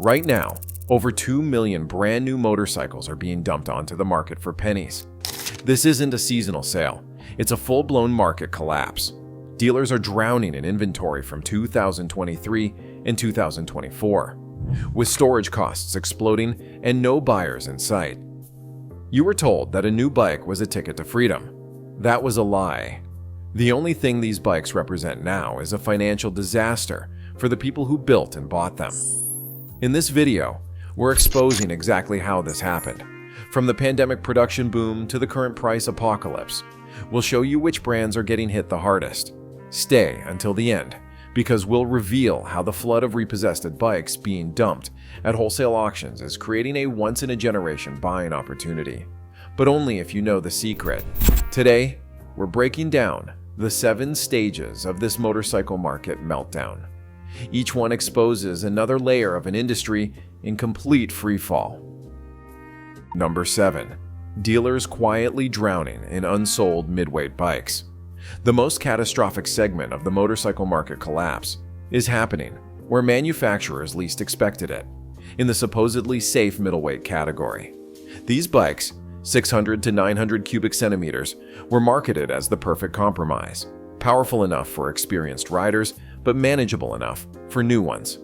Right now, over 2 million brand new motorcycles are being dumped onto the market for pennies. This isn't a seasonal sale, it's a full-blown market collapse. Dealers are drowning in inventory from 2023 and 2024, with storage costs exploding and no buyers in sight. You were told that a new bike was a ticket to freedom. That was a lie. The only thing these bikes represent now is a financial disaster for the people who built and bought them. In this video, we're exposing exactly how this happened. From the pandemic production boom to the current price apocalypse, we'll show you which brands are getting hit the hardest. Stay until the end, because we'll reveal how the flood of repossessed bikes being dumped at wholesale auctions is creating a once-in-a-generation buying opportunity. But only if you know the secret. Today, we're breaking down the 7 stages of this motorcycle market meltdown. Each one exposes another layer of an industry in complete freefall. Number 7. Dealers quietly drowning in unsold midweight bikes. The most catastrophic segment of the motorcycle market collapse is happening where manufacturers least expected it, in the supposedly safe middleweight category. These bikes, 600 to 900 cubic centimeters, were marketed as the perfect compromise, powerful enough for experienced riders, but manageable enough for new ones.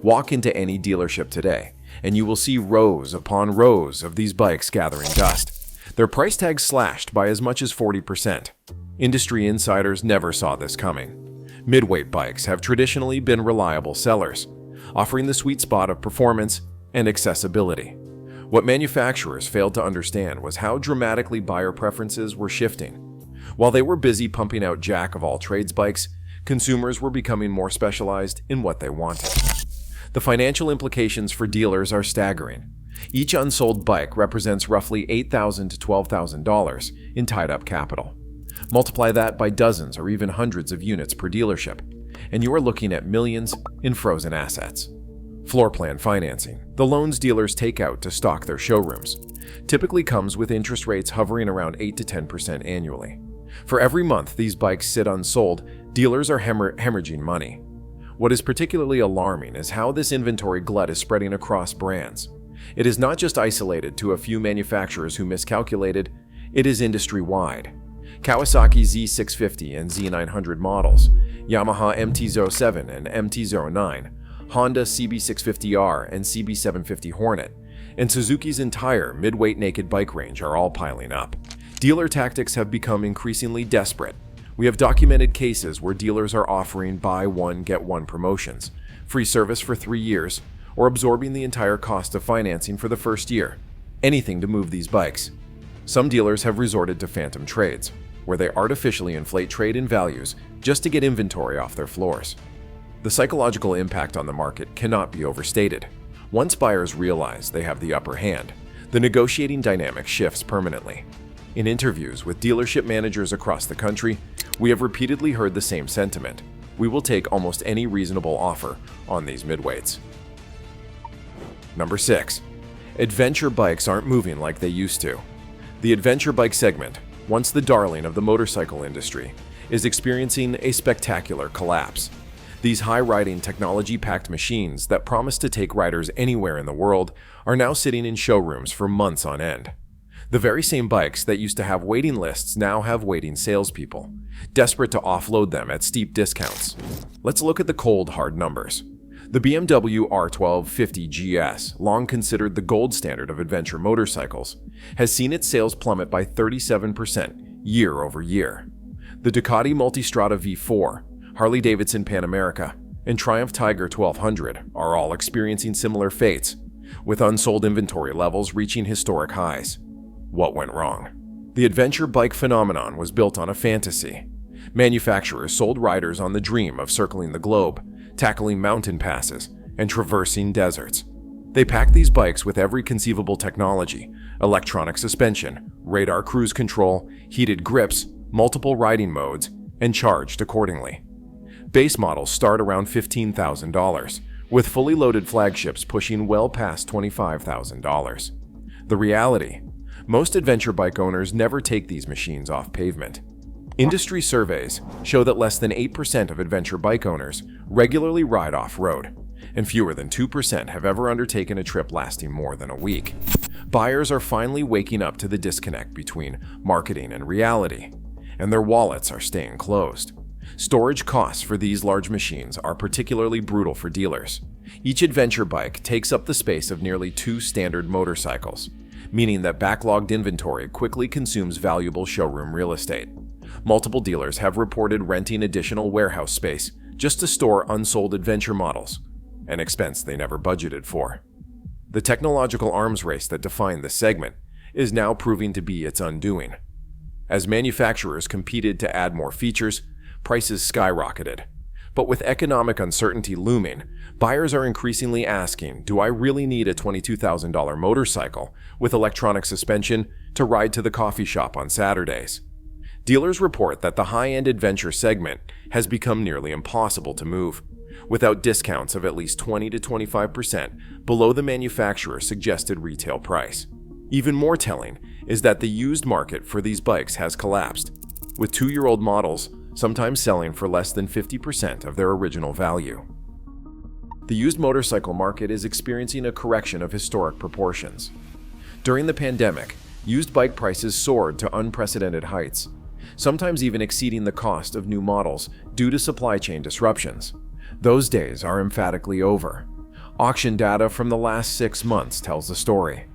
Walk into any dealership today, and you will see rows upon rows of these bikes gathering dust, their price tags slashed by as much as 40%. Industry insiders never saw this coming. Midweight bikes have traditionally been reliable sellers, offering the sweet spot of performance and accessibility. What manufacturers failed to understand was how dramatically buyer preferences were shifting. While they were busy pumping out jack-of-all-trades bikes, consumers were becoming more specialized in what they wanted. The financial implications for dealers are staggering. Each unsold bike represents roughly $8,000 to $12,000 in tied-up capital. Multiply that by dozens or even hundreds of units per dealership, and you are looking at millions in frozen assets. Floorplan financing, the loans dealers take out to stock their showrooms, typically comes with interest rates hovering around 8 to 10% annually. For every month these bikes sit unsold, dealers are hemorrhaging money. What is particularly alarming is how this inventory glut is spreading across brands. It is not just isolated to a few manufacturers who miscalculated, it is industry-wide. Kawasaki Z650 and Z900 models, Yamaha MT-07 and MT-09, Honda CB650R and CB750 Hornet, and Suzuki's entire midweight naked bike range are all piling up. Dealer tactics have become increasingly desperate. We have documented cases where dealers are offering buy one, get one promotions, free service for 3 years, or absorbing the entire cost of financing for the first year. Anything to move these bikes. Some dealers have resorted to phantom trades, where they artificially inflate trade-in values just to get inventory off their floors. The psychological impact on the market cannot be overstated. Once buyers realize they have the upper hand, the negotiating dynamic shifts permanently. In interviews with dealership managers across the country, we have repeatedly heard the same sentiment. We will take almost any reasonable offer on these midweights. Number 6. Adventure bikes aren't moving like they used to. The adventure bike segment, once the darling of the motorcycle industry, is experiencing a spectacular collapse. These high-riding, technology-packed machines that promise to take riders anywhere in the world are now sitting in showrooms for months on end. The very same bikes that used to have waiting lists now have waiting salespeople, desperate to offload them at steep discounts. Let's look at the cold, hard numbers. The BMW R1250 GS, long considered the gold standard of adventure motorcycles, has seen its sales plummet by 37% year over year. The Ducati Multistrada V4, Harley-Davidson Pan America, and Triumph Tiger 1200 are all experiencing similar fates, with unsold inventory levels reaching historic highs. What went wrong? The adventure bike phenomenon was built on a fantasy. Manufacturers sold riders on the dream of circling the globe, tackling mountain passes, and traversing deserts. They packed these bikes with every conceivable technology: electronic suspension, radar cruise control, heated grips, multiple riding modes, and charged accordingly. Base models start around $15,000, with fully loaded flagships pushing well past $25,000. The reality: most adventure bike owners never take these machines off pavement. Industry surveys show that less than 8% of adventure bike owners regularly ride off-road, and fewer than 2% have ever undertaken a trip lasting more than a week. Buyers are finally waking up to the disconnect between marketing and reality, and their wallets are staying closed. Storage costs for these large machines are particularly brutal for dealers. Each adventure bike takes up the space of nearly 2 standard motorcycles, meaning that backlogged inventory quickly consumes valuable showroom real estate. Multiple dealers have reported renting additional warehouse space just to store unsold adventure models, an expense they never budgeted for. The technological arms race that defined this segment is now proving to be its undoing. As manufacturers competed to add more features, prices skyrocketed. But with economic uncertainty looming, buyers are increasingly asking, do I really need a $22,000 motorcycle with electronic suspension to ride to the coffee shop on Saturdays? Dealers report that the high-end adventure segment has become nearly impossible to move, without discounts of at least 20 to 25% below the manufacturer's suggested retail price. Even more telling is that the used market for these bikes has collapsed, with 2-year-old models sometimes selling for less than 50% of their original value. The used motorcycle market is experiencing a correction of historic proportions. During the pandemic, used bike prices soared to unprecedented heights, sometimes even exceeding the cost of new models due to supply chain disruptions. Those days are emphatically over. Auction data from the last 6 months tells the story.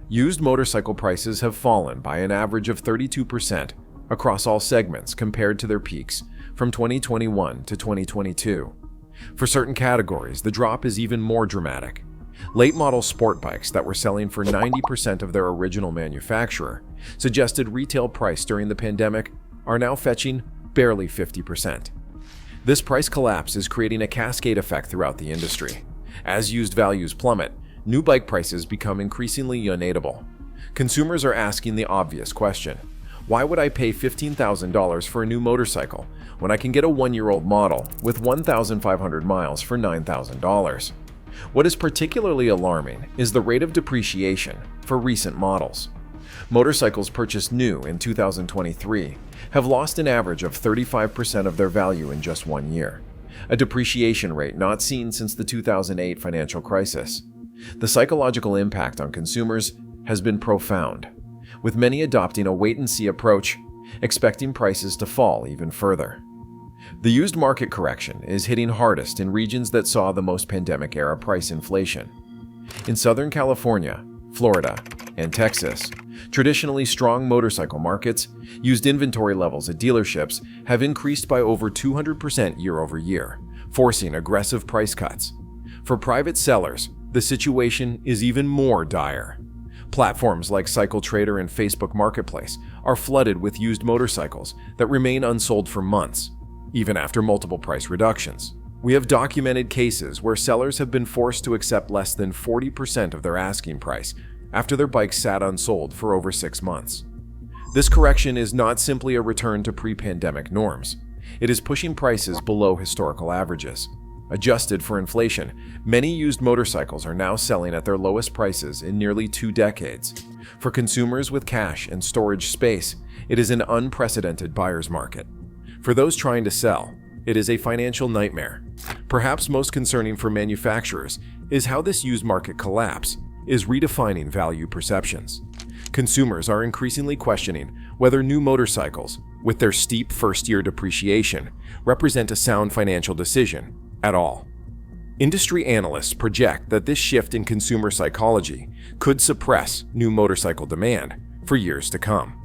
Used motorcycle prices have fallen by an average of 32% across all segments compared to their peaks from 2021 to 2022. For certain categories, the drop is even more dramatic. Late-model sport bikes that were selling for 90% of their original manufacturer suggested retail price during the pandemic are now fetching barely 50%. This price collapse is creating a cascade effect throughout the industry. As used values plummet, new bike prices become increasingly unattainable. Consumers are asking the obvious question: why would I pay $15,000 for a new motorcycle when I can get a 1-year-old model with 1,500 miles for $9,000? What is particularly alarming is the rate of depreciation for recent models. Motorcycles purchased new in 2023 have lost an average of 35% of their value in just 1 year, a depreciation rate not seen since the 2008 financial crisis. The psychological impact on consumers has been profound, with many adopting a wait-and-see approach, expecting prices to fall even further. The used market correction is hitting hardest in regions that saw the most pandemic-era price inflation. In Southern California, Florida, and Texas, traditionally strong motorcycle markets, used inventory levels at dealerships have increased by over 200% year over year, forcing aggressive price cuts. For private sellers, the situation is even more dire. Platforms like CycleTrader and Facebook Marketplace are flooded with used motorcycles that remain unsold for months, even after multiple price reductions. We have documented cases where sellers have been forced to accept less than 40% of their asking price after their bikes sat unsold for over 6 months. This correction is not simply a return to pre-pandemic norms. It is pushing prices below historical averages. Adjusted for inflation, many used motorcycles are now selling at their lowest prices in nearly 2 decades. For consumers with cash and storage space, it is an unprecedented buyer's market. For those trying to sell, it is a financial nightmare. Perhaps most concerning for manufacturers is how this used market collapse is redefining value perceptions. Consumers are increasingly questioning whether new motorcycles, with their steep first-year depreciation, represent a sound financial decision at all. Industry analysts project that this shift in consumer psychology could suppress new motorcycle demand for years to come.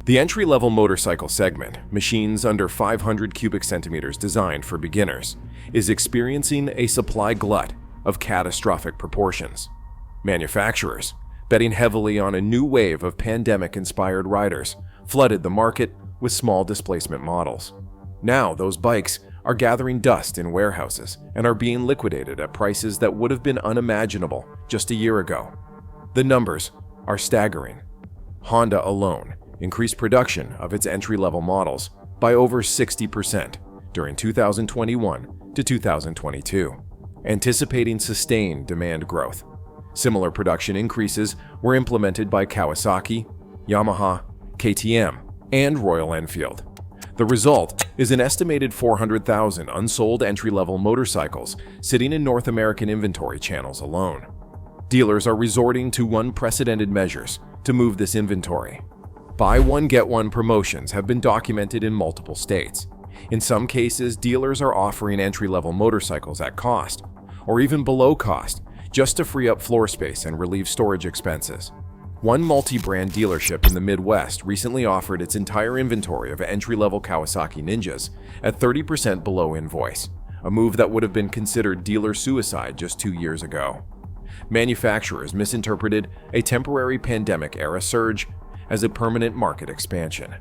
The entry-level motorcycle segment, machines under 500 cubic centimeters designed for beginners, is experiencing a supply glut of catastrophic proportions. Manufacturers, betting heavily on a new wave of pandemic-inspired riders, flooded the market with small displacement models. Now those bikes are gathering dust in warehouses and are being liquidated at prices that would have been unimaginable just a year ago. The numbers are staggering. Honda alone increased production of its entry-level models by over 60% during 2021 to 2022, anticipating sustained demand growth. Similar production increases were implemented by Kawasaki, Yamaha, KTM, and Royal Enfield. The result is an estimated 400,000 unsold entry-level motorcycles sitting in North American inventory channels alone. Dealers are resorting to unprecedented measures to move this inventory. Buy one, get one promotions have been documented in multiple states. In some cases, dealers are offering entry-level motorcycles at cost, or even below cost, just to free up floor space and relieve storage expenses. One multi-brand dealership in the Midwest recently offered its entire inventory of entry-level Kawasaki Ninjas at 30% below invoice, a move that would have been considered dealer suicide just 2 years ago. Manufacturers misinterpreted a temporary pandemic-era surge as a permanent market expansion.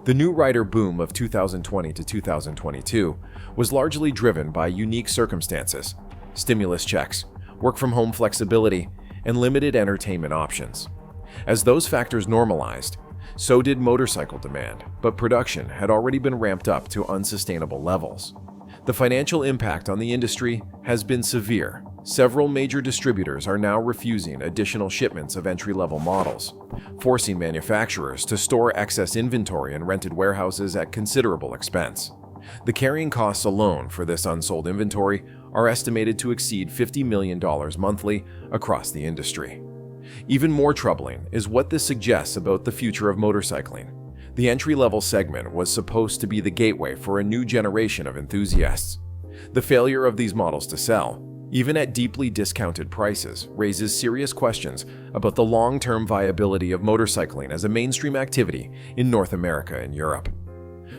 The new rider boom of 2020 to 2022 was largely driven by unique circumstances: stimulus checks, work-from-home flexibility, and limited entertainment options. As those factors normalized, so did motorcycle demand, but production had already been ramped up to unsustainable levels. The financial impact on the industry has been severe. Several major distributors are now refusing additional shipments of entry-level models, forcing manufacturers to store excess inventory in rented warehouses at considerable expense. The carrying costs alone for this unsold inventory are estimated to exceed $50 million monthly across the industry. Even more troubling is what this suggests about the future of motorcycling. The entry-level segment was supposed to be the gateway for a new generation of enthusiasts. The failure of these models to sell, even at deeply discounted prices, raises serious questions about the long-term viability of motorcycling as a mainstream activity in North America and Europe.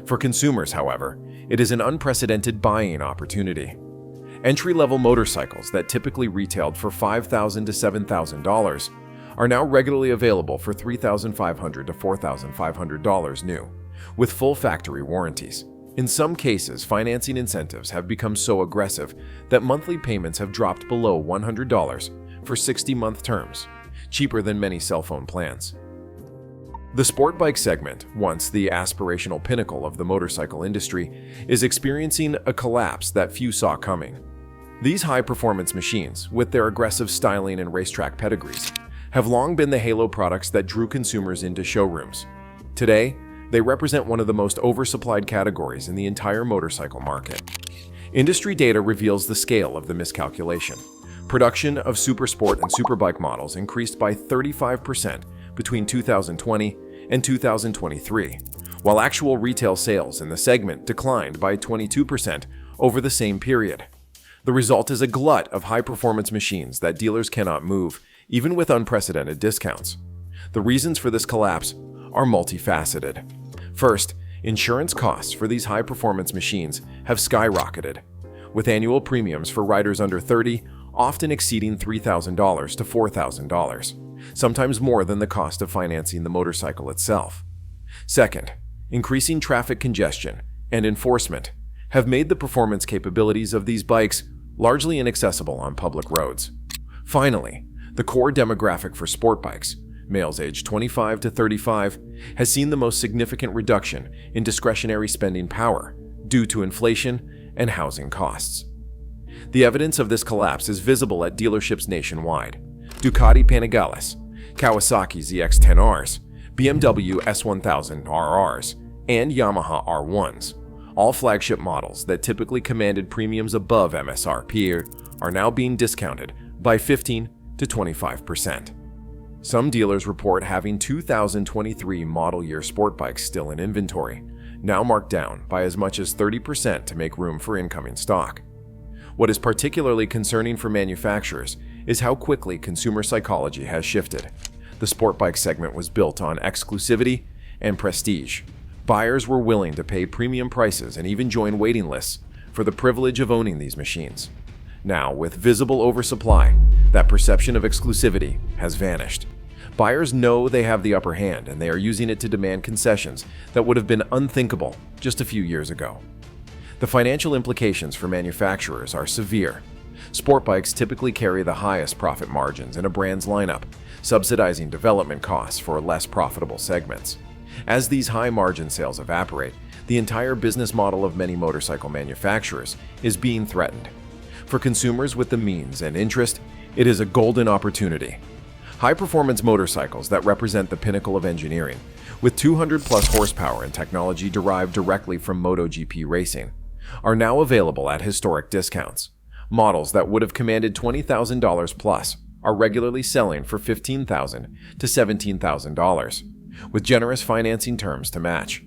For consumers, however, it is an unprecedented buying opportunity. Entry-level motorcycles that typically retailed for $5,000 to $7,000 are now regularly available for $3,500 to $4,500 new, with full factory warranties. In some cases, financing incentives have become so aggressive that monthly payments have dropped below $100 for 60-month terms, cheaper than many cell phone plans. The sport bike segment, once the aspirational pinnacle of the motorcycle industry, is experiencing a collapse that few saw coming. These high-performance machines, with their aggressive styling and racetrack pedigrees, have long been the halo products that drew consumers into showrooms. Today, they represent one of the most oversupplied categories in the entire motorcycle market. Industry data reveals the scale of the miscalculation. Production of supersport and superbike models increased by 35% between 2020 and 2023, while actual retail sales in the segment declined by 22% over the same period. The result is a glut of high-performance machines that dealers cannot move, even with unprecedented discounts. The reasons for this collapse are multifaceted. First, insurance costs for these high-performance machines have skyrocketed, with annual premiums for riders under 30 often exceeding $3,000 to $4,000, sometimes more than the cost of financing the motorcycle itself. Second, increasing traffic congestion and enforcement have made the performance capabilities of these bikes largely inaccessible on public roads. Finally, the core demographic for sport bikes, males aged 25 to 35, has seen the most significant reduction in discretionary spending power due to inflation and housing costs. The evidence of this collapse is visible at dealerships nationwide. Ducati Panigales, Kawasaki ZX-10Rs, BMW S1000 RRs, and Yamaha R1s, all flagship models that typically commanded premiums above MSRP, are now being discounted by 15 to 25%. Some dealers report having 2023 model year sport bikes still in inventory, now marked down by as much as 30% to make room for incoming stock. What is particularly concerning for manufacturers is how quickly consumer psychology has shifted. The sport bike segment was built on exclusivity and prestige. Buyers were willing to pay premium prices and even join waiting lists for the privilege of owning these machines. Now, with visible oversupply, that perception of exclusivity has vanished. Buyers know they have the upper hand, and they are using it to demand concessions that would have been unthinkable just a few years ago. The financial implications for manufacturers are severe. Sport bikes typically carry the highest profit margins in a brand's lineup, subsidizing development costs for less profitable segments. As these high-margin sales evaporate, the entire business model of many motorcycle manufacturers is being threatened. For consumers with the means and interest, it is a golden opportunity. High-performance motorcycles that represent the pinnacle of engineering with 200 plus horsepower and technology derived directly from MotoGP racing, are now available at historic discounts. Models that would have commanded $20,000 plus are regularly selling for $15,000 to $17,000, with generous financing terms to match.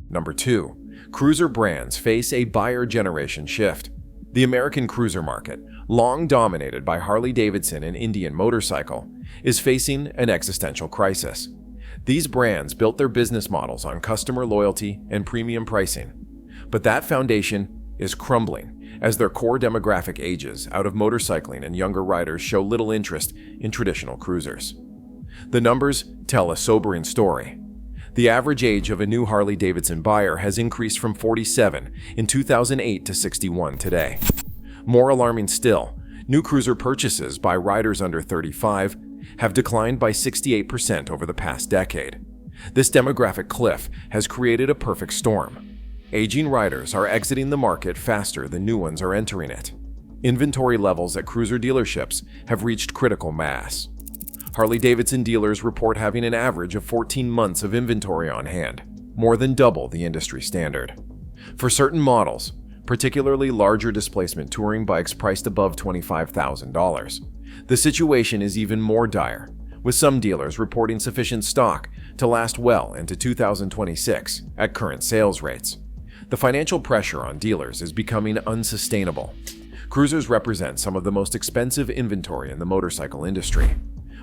Number 2. Cruiser brands face a buyer generation shift. The American cruiser market, long dominated by Harley-Davidson and Indian Motorcycle, is facing an existential crisis. These brands built their business models on customer loyalty and premium pricing, but that foundation is crumbling as their core demographic ages out of motorcycling and younger riders show little interest in traditional cruisers. The numbers tell a sobering story. The average age of a new Harley-Davidson buyer has increased from 47 in 2008 to 61 today. More alarming still, new cruiser purchases by riders under 35 have declined by 68% over the past decade. This demographic cliff has created a perfect storm. Aging riders are exiting the market faster than new ones are entering it. Inventory levels at cruiser dealerships have reached critical mass. Harley-Davidson dealers report having an average of 14 months of inventory on hand, more than double the industry standard. For certain models, particularly larger displacement touring bikes priced above $25,000, the situation is even more dire, with some dealers reporting sufficient stock to last well into 2026 at current sales rates. The financial pressure on dealers is becoming unsustainable. Cruisers represent some of the most expensive inventory in the motorcycle industry,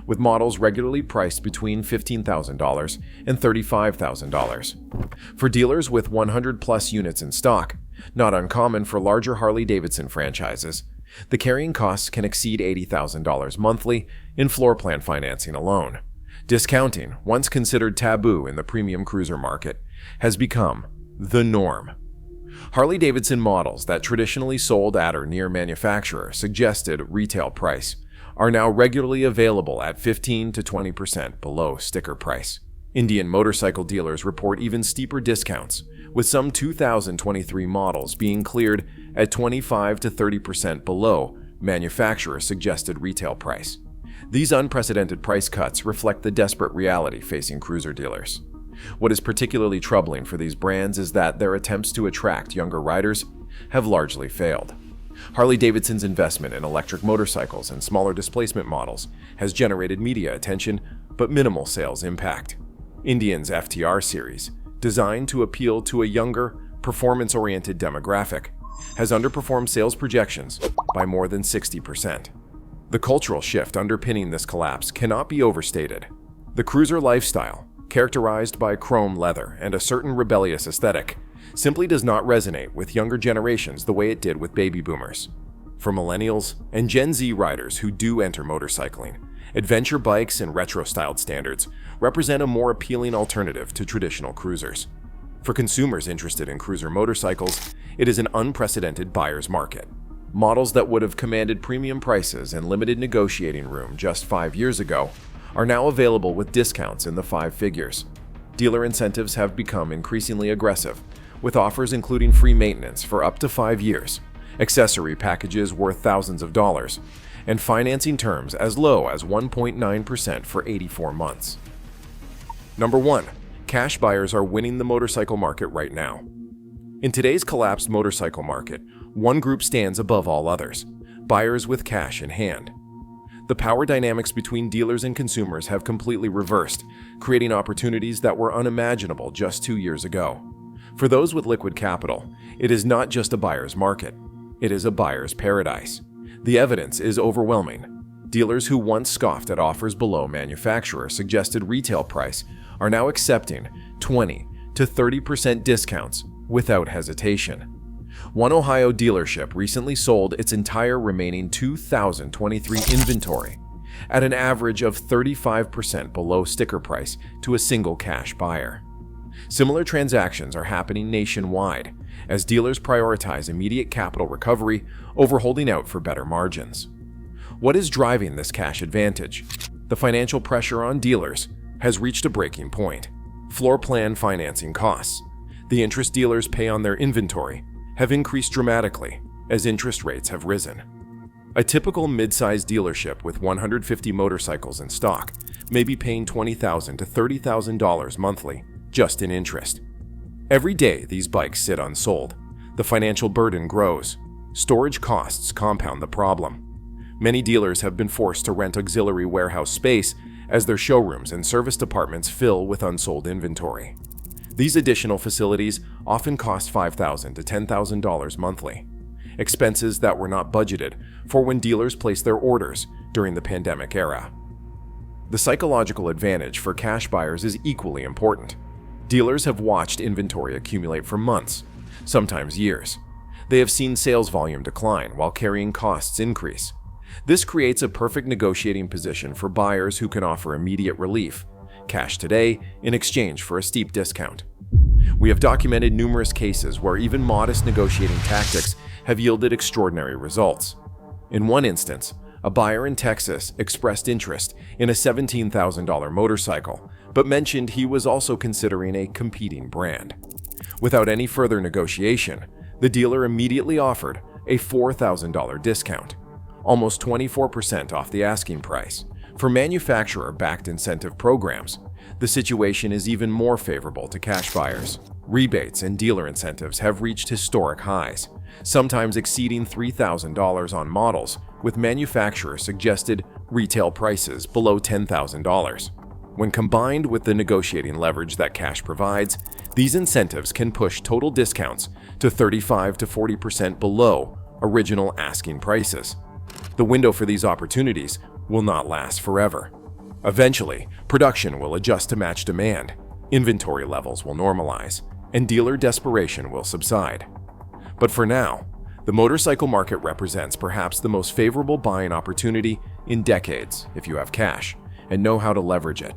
with models regularly priced between $15,000 and $35,000. For dealers with 100-plus units in stock, not uncommon for larger Harley-Davidson franchises, the carrying costs can exceed $80,000 monthly in floorplan financing alone. Discounting, once considered taboo in the premium cruiser market, has become the norm. Harley-Davidson models that traditionally sold at or near manufacturer suggested retail price are now regularly available at 15 to 20% below sticker price. Indian motorcycle dealers report even steeper discounts, with some 2023 models being cleared at 25 to 30% below manufacturer suggested retail price. These unprecedented price cuts reflect the desperate reality facing cruiser dealers. What is particularly troubling for these brands is that their attempts to attract younger riders have largely failed. Harley-Davidson's investment in electric motorcycles and smaller displacement models has generated media attention but minimal sales impact. Indian's FTR series, designed to appeal to a younger, performance-oriented demographic, has underperformed sales projections by more than 60%. The cultural shift underpinning this collapse cannot be overstated. The cruiser lifestyle, characterized by chrome leather and a certain rebellious aesthetic, simply does not resonate with younger generations the way it did with baby boomers. For millennials and Gen Z riders who do enter motorcycling, adventure bikes and retro-styled standards represent a more appealing alternative to traditional cruisers. For consumers interested in cruiser motorcycles, it is an unprecedented buyer's market. Models that would have commanded premium prices and limited negotiating room just 5 years ago are now available with discounts in the 5 figures. Dealer incentives have become increasingly aggressive, with offers including free maintenance for up to 5 years, accessory packages worth thousands of dollars, and financing terms as low as 1.9% for 84 months. Number 1. Cash buyers are winning the motorcycle market right now. In today's collapsed motorcycle market, one group stands above all others: buyers with cash in hand. The power dynamics between dealers and consumers have completely reversed, creating opportunities that were unimaginable just 2 years ago. For those with liquid capital, it is not just a buyer's market, it is a buyer's paradise. The evidence is overwhelming. Dealers who once scoffed at offers below manufacturer suggested retail price are now accepting 20 to 30% discounts without hesitation. One Ohio dealership recently sold its entire remaining 2023 inventory at an average of 35% below sticker price to a single cash buyer. Similar transactions are happening nationwide as dealers prioritize immediate capital recovery over holding out for better margins. What is driving this cash advantage? The financial pressure on dealers has reached a breaking point. Floor plan financing costs, the interest dealers pay on their inventory, have increased dramatically as interest rates have risen. A typical mid-sized dealership with 150 motorcycles in stock may be paying $20,000 to $30,000 monthly just in interest. Every day these bikes sit unsold. The financial burden grows. Storage costs compound the problem. Many dealers have been forced to rent auxiliary warehouse space as their showrooms and service departments fill with unsold inventory. These additional facilities often cost $5,000 to $10,000 monthly, expenses that were not budgeted for when dealers placed their orders during the pandemic era. The psychological advantage for cash buyers is equally important. Dealers have watched inventory accumulate for months, sometimes years. They have seen sales volume decline while carrying costs increase. This creates a perfect negotiating position for buyers who can offer immediate relief, cash today in exchange for a steep discount. We have documented numerous cases where even modest negotiating tactics have yielded extraordinary results. In one instance, a buyer in Texas expressed interest in a $17,000 motorcycle, but mentioned he was also considering a competing brand. Without any further negotiation, the dealer immediately offered a $4,000 discount, almost 24% off the asking price. For manufacturer-backed incentive programs, the situation is even more favorable to cash buyers. Rebates and dealer incentives have reached historic highs, sometimes exceeding $3,000 on models, with manufacturer-suggested retail prices below $10,000. When combined with the negotiating leverage that cash provides, these incentives can push total discounts to 35% to 40% below original asking prices. The window for these opportunities will not last forever. Eventually, production will adjust to match demand, inventory levels will normalize, and dealer desperation will subside. But for now, the motorcycle market represents perhaps the most favorable buying opportunity in decades if you have cash and know how to leverage it.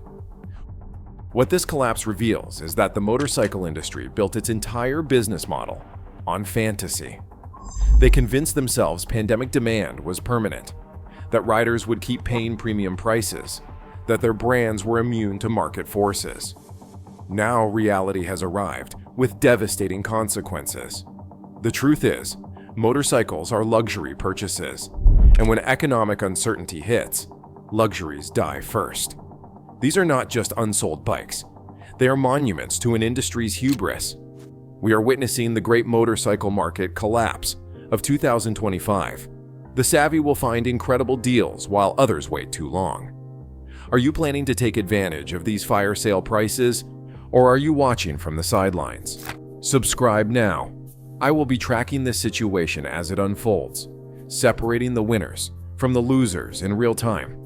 What this collapse reveals is that the motorcycle industry built its entire business model on fantasy. They convinced themselves pandemic demand was permanent, that riders would keep paying premium prices, that their brands were immune to market forces. Now reality has arrived with devastating consequences. The truth is, motorcycles are luxury purchases, and when economic uncertainty hits, luxuries die first. These are not just unsold bikes. They are monuments to an industry's hubris. We are witnessing the great motorcycle market collapse of 2025. The savvy will find incredible deals while others wait too long. Are you planning to take advantage of these fire sale prices, or are you watching from the sidelines? Subscribe now. I will be tracking this situation as it unfolds, separating the winners from the losers in real time.